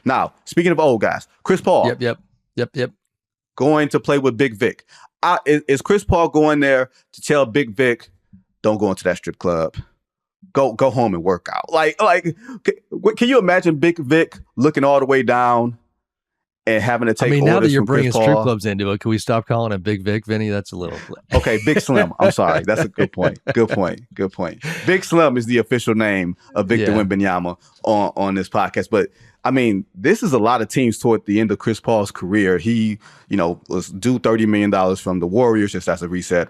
Now, speaking of old guys, Chris Paul. Yep. Going to play with Big Vic. Is Chris Paul going there to tell Big Vic, don't go into that strip club? Go home and work out. Can you imagine Big Vic looking all the way down and having to take orders from Chris Paul? Now that you're bringing strip clubs into it, can we stop calling it Big Vic, Vinny? That's a little... Okay, Big Slim. I'm sorry. That's a good point. Good point. Big Slim is the official name of Victor Wembanyama on this podcast. But, I mean, this is a lot of teams toward the end of Chris Paul's career. He, was due $30 million from the Warriors, just as a reset.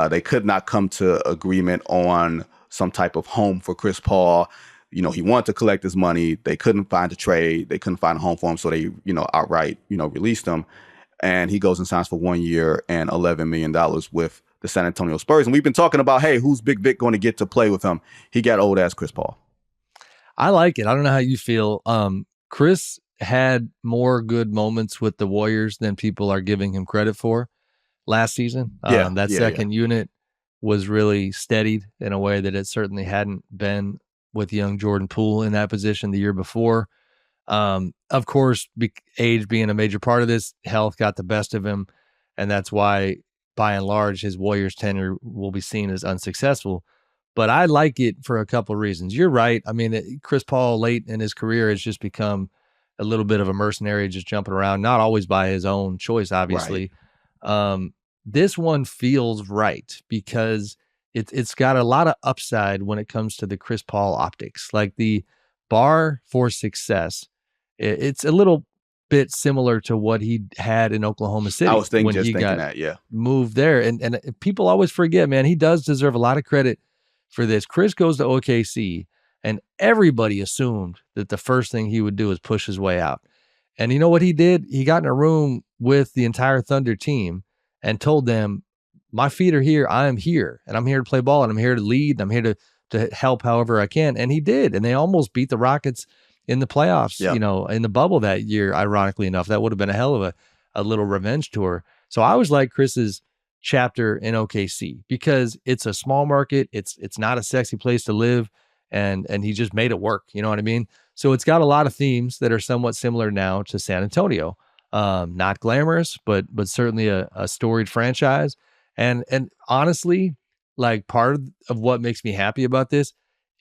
They could not come to agreement on some type of home for Chris Paul. He wanted to collect his money. They couldn't find a trade. They couldn't find a home for him. So they, outright, released him. And he goes and signs for 1 year and $11 million with the San Antonio Spurs. And we've been talking about, hey, who's Big Vic going to get to play with him? He got old ass Chris Paul. I like it. I don't know how you feel. Chris had more good moments with the Warriors than people are giving him credit for last season. That second unit was really steadied in a way that it certainly hadn't been with young Jordan Poole in that position the year before. Of course, age being a major part of this, health got the best of him, and that's why, by and large, his Warriors tenure will be seen as unsuccessful. But I like it for a couple of reasons. You're right. I mean, Chris Paul late in his career has just become a little bit of a mercenary, just jumping around, not always by his own choice, obviously. Right. This one feels right because it's got a lot of upside when it comes to the Chris Paul optics. Like the bar for success, it's a little bit similar to what he had in Oklahoma City. I was thinking that, moved there. And people always forget, man, he does deserve a lot of credit for this. Chris goes to OKC, and everybody assumed that the first thing he would do is push his way out. And you know what he did? He got in a room with the entire Thunder team and told them, my feet are here. I am here, and I'm here to play ball, and I'm here to lead, and I'm here to help however I can. And he did. And they almost beat the Rockets in the playoffs, in the bubble that year, ironically enough. That would have been a hell of a little revenge tour. So I always like Chris's chapter in OKC because it's a small market. It's not a sexy place to live. And he just made it work. You know what I mean? So it's got a lot of themes that are somewhat similar now to San Antonio. Not glamorous, but certainly a storied franchise. And honestly, like part of what makes me happy about this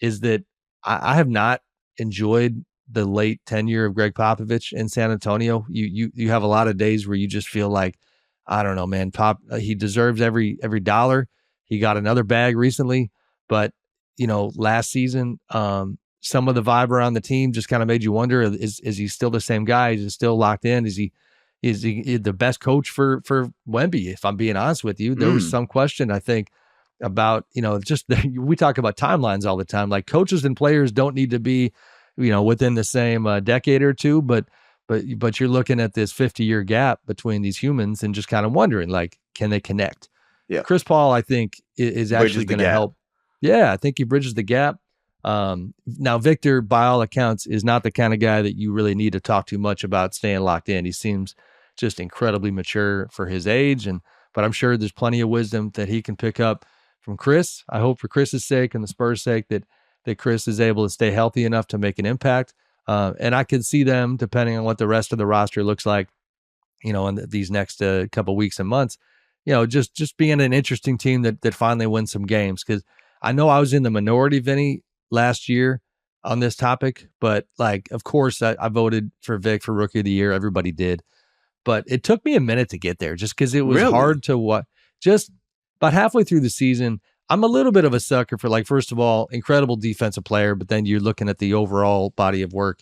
is that I have not enjoyed the late tenure of Gregg Popovich in San Antonio. You have a lot of days where you just feel like, I don't know, man, he deserves every dollar. He got another bag recently, but last season, some of the vibe around the team just kind of made you wonder, is he still the same guy? Is he still locked in? Is he the best coach for Wemby? If I'm being honest with you, there was some question, I think, about, we talk about timelines all the time. Like coaches and players don't need to be, within the same decade or two, but you're looking at this 50-year gap between these humans and just kind of wondering, like, can they connect? Yeah. Chris Paul, I think, is actually going to help. Yeah, I think he bridges the gap. Now, Victor, by all accounts, is not the kind of guy that you really need to talk too much about staying locked in. He seems just incredibly mature for his age, but I'm sure there's plenty of wisdom that he can pick up from Chris. I hope for Chris's sake and the Spurs' sake that Chris is able to stay healthy enough to make an impact. And I could see them, depending on what the rest of the roster looks like, in these next couple weeks and months, just being an interesting team that finally wins some games. Because I know I was in the minority, Vinny, last year on this topic, but of course I voted for Vic for Rookie of the Year. Everybody did, but it took me a minute to get there just because it was hard to watch. Just about halfway through the season, I'm a little bit of a sucker for, first of all, incredible defensive player, but then you're looking at the overall body of work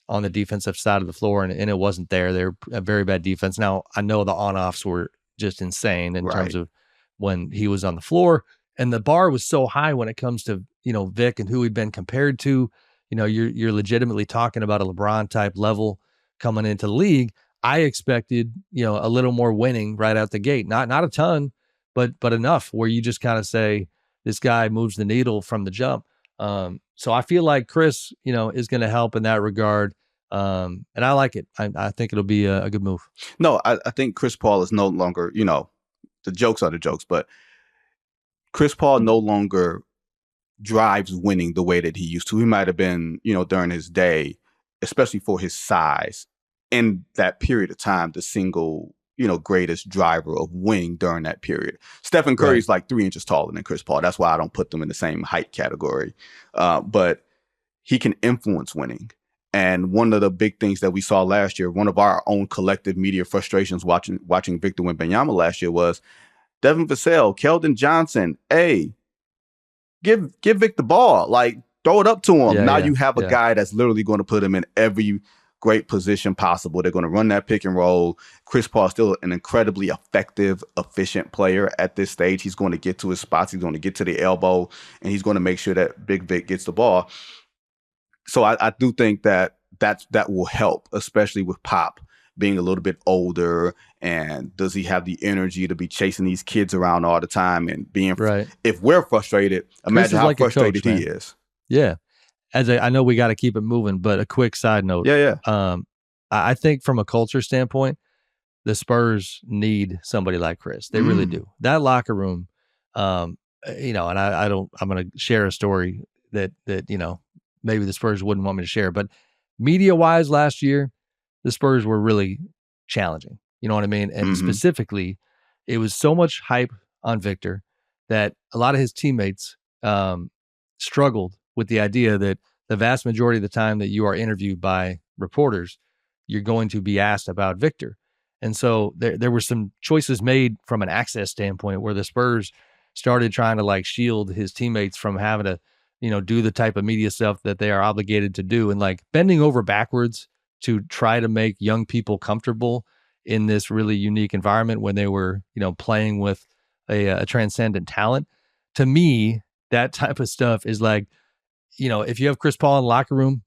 on the defensive side of the floor, and it wasn't there. They're a very bad defense. Now, I know the on-offs were just insane in terms of when he was on the floor, and the bar was so high when it comes to, Vic and who he'd been compared to. You're legitimately talking about a LeBron-type level coming into the league. I expected, a little more winning right out the gate. Not a ton, but enough where you just kind of say, this guy moves the needle from the jump. So I feel like Chris, is going to help in that regard. And I like it. I think it'll be a good move. No, I think Chris Paul is no longer, the jokes are the jokes, but Chris Paul no longer drives winning the way that he used to. He might have been, during his day, especially for his size, in that period of time, the single, greatest driver of winning during that period. Stephen Curry's like 3 inches taller than Chris Paul. That's why I don't put them in the same height category. But he can influence winning. And one of the big things that we saw last year, one of our own collective media frustrations watching Victor Wembanyama last year was Devin Vassell, Keldon Johnson, hey, give Vic the ball. Like, throw it up to him. You have a guy that's literally going to put him in every great position possible. They're going to run that pick and roll. Chris Paul is still an incredibly effective, efficient player at this stage. He's going to get to his spots. He's going to get to the elbow, and he's going to make sure that Big Vic gets the ball. So I do think that will help, especially with Pop being a little bit older. And does he have the energy to be chasing these kids around all the time and being if we're frustrated, imagine how frustrated he is. Yeah. I know we got to keep it moving, but a quick side note. I think from a culture standpoint, the Spurs need somebody like Chris. They really do. That locker room, and I'm going to share a story that maybe the Spurs wouldn't want me to share, but media-wise last year, the Spurs were really challenging. You know what I mean? And specifically, it was so much hype on Victor that a lot of his teammates struggled with the idea that the vast majority of the time that you are interviewed by reporters, you're going to be asked about Victor. And so there were some choices made from an access standpoint where the Spurs started trying to like shield his teammates from having to do the type of media stuff that they are obligated to do, and like bending over backwards to try to make young people comfortable in this really unique environment when they were, playing with a transcendent talent. To me, that type of stuff is like, if you have Chris Paul in the locker room,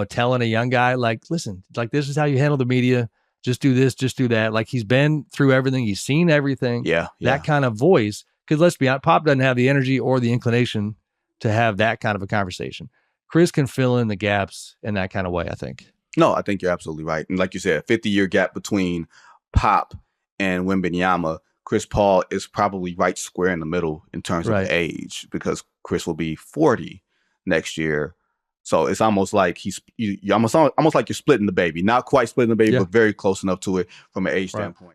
telling a young guy, like, listen, like, this is how you handle the media. Just do this, just do that. Like, he's been through everything. He's seen everything. Yeah. That kind of voice. Because let's be honest, Pop doesn't have the energy or the inclination to have that kind of a conversation. Chris can fill in the gaps in that kind of way, I think. No, I think you're absolutely right. And like you said, a 50-year gap between Pop and Wembanyama. Chris Paul is probably right square in the middle in terms of age, because Chris will be 40 next year. So it's almost like almost like you're splitting the baby. Not quite splitting the baby, but very close enough to it from an age standpoint.